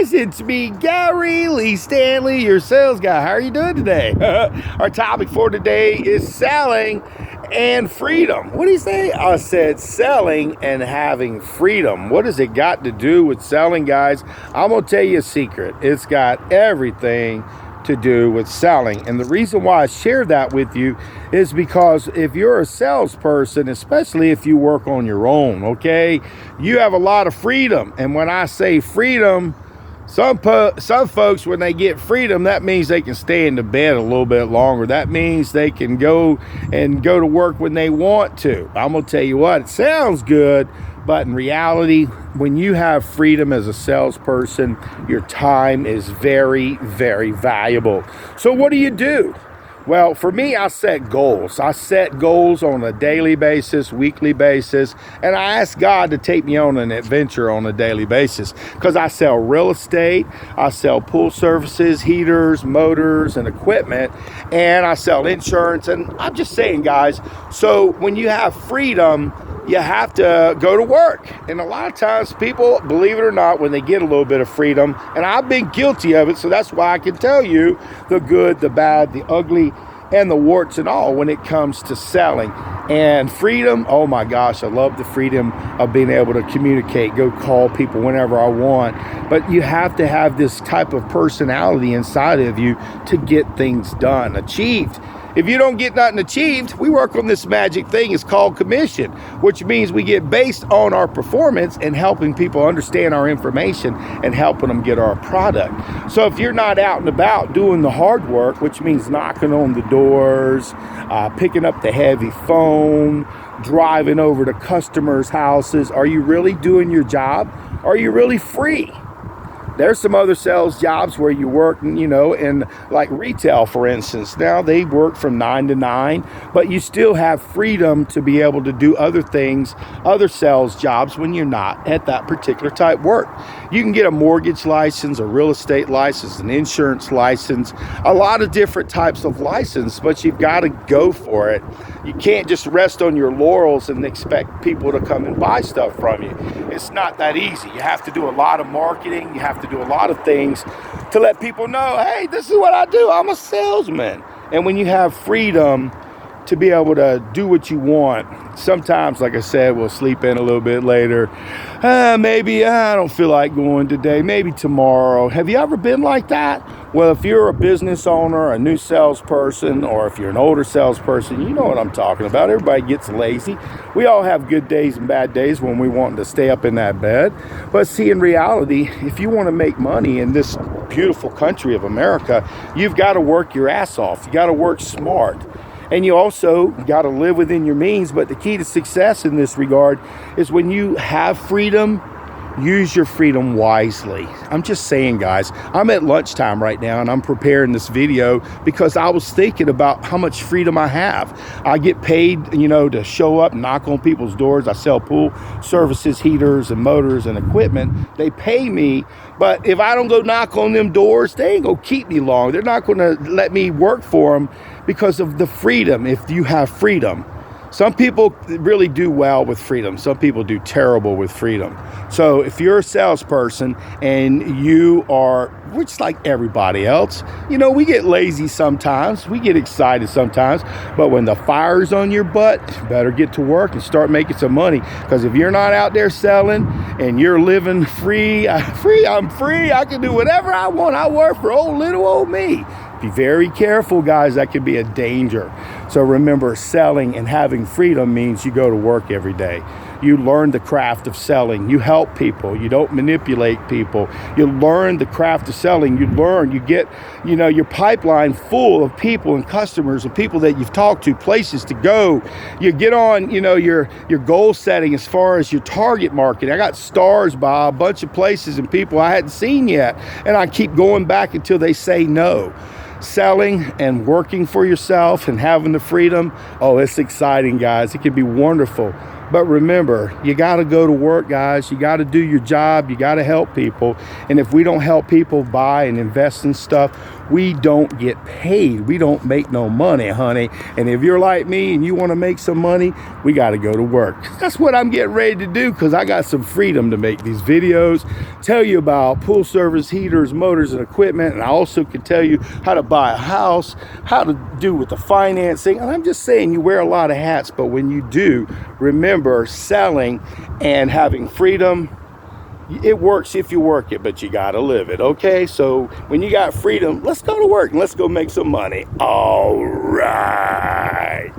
guys, it's me, Gary Lee Stanley, your sales guy. How are you doing today? Our topic for today is selling and freedom. What do you say? I said selling and having freedom. What has it got to do with selling, guys? I'm going to tell you a secret. It's got everything to do with selling. And the reason why I share that with you is because if you're a salesperson, especially if you work on your own, okay, you have a lot of freedom. And when I say freedom, some folks, when they get freedom, that means they can stay in the bed a little bit longer. That means they can go to work when they want to. I'm going to tell you what, it sounds good, but in reality, when you have freedom as a salesperson, your time is very, very valuable. So what do? Well, for me, I set goals. I set goals on a daily basis, weekly basis, and I ask God to take me on an adventure on a daily basis because I sell real estate, I sell pool services, heaters, motors, and equipment, and I sell insurance. And I'm just saying, guys, so when you have freedom, you have to go to work. And a lot of times people, believe it or not, when they get a little bit of freedom, and I've been guilty of it, so that's why I can tell you the good, the bad, the ugly, and the warts and all when it comes to selling. And freedom, oh my gosh, I love the freedom of being able to communicate, go call people whenever I want. But you have to have this type of personality inside of you to get things done, achieved. If you don't get nothing achieved, we work on this magic thing. It's called commission, which means we get based on our performance and helping people understand our information and helping them get our product. So if you're not out and about doing the hard work, which means knocking on the doors, picking up the heavy phone, driving over to customers' houses, are you really doing your job? Are you really free? There's some other sales jobs where you work, in like retail, for instance. Now they work from 9 to 9, but you still have freedom to be able to do other things, other sales jobs when you're not at that particular type work. You can get a mortgage license, a real estate license, an insurance license, a lot of different types of license, but you've got to go for it. You can't just rest on your laurels and expect people to come and buy stuff from you. It's not that easy. You have to do a lot of marketing. You have to do a lot of things to let people know, hey, this is what I do. I'm a salesman. And when you have freedom to be able to do what you want, sometimes, like I said, we'll sleep in a little bit later. Maybe I don't feel like going today, maybe tomorrow. Have you ever been like that? Well, if you're a business owner, a new salesperson, or if you're an older salesperson, you know what I'm talking about. Everybody gets lazy. We all have good days and bad days when we want to stay up in that bed. But see, in reality, if you want to make money in this beautiful country of America, you've got to work your ass off. You got to work smart. And you also got to live within your means. But the key to success in this regard is when you have freedom, use your freedom wisely. I'm just saying, guys, I'm at lunchtime right now and I'm preparing this video because I was thinking about how much freedom I have. I get paid, to show up, knock on people's doors. I sell pool services, heaters and motors and equipment. They pay me, but if I don't go knock on them doors, they ain't gonna keep me long. They're not gonna let me work for them because of the freedom. If you have freedom, some people really do well with freedom. Some people do terrible with freedom. So if you're a salesperson and you are, which like everybody else, we get lazy sometimes. We get excited sometimes. But when the fire's on your butt, you better get to work and start making some money. Because if you're not out there selling and you're living free, I'm free. I can do whatever I want. I work for little old me. Be very careful, guys. That could be a danger. So remember, selling and having freedom means you go to work every day. You learn the craft of selling. You help people. You don't manipulate people. You learn the craft of selling. You get, your pipeline full of people and customers and people that you've talked to, places to go. You get on, your goal setting as far as your target market. I got stars by a bunch of places and people I hadn't seen yet. And I keep going back until they say no. Selling and working for yourself and having the freedom, it's exciting, guys. It can be wonderful. But remember, you got to go to work, guys. You got to do your job. You got to help people. And if we don't help people buy and invest in stuff, we don't get paid. We don't make no money, honey. And if you're like me and you want to make some money, we got to go to work. That's what I'm getting ready to do, because I got some freedom to make these videos, tell you about pool service, heaters, motors, and equipment. And I also can tell you how to buy a house, how to do with the financing. And I'm just saying, you wear a lot of hats, but when you do, remember, selling and having freedom, it works if you work it, but you gotta live it, okay? So when you got freedom, let's go to work and let's go make some money. All right.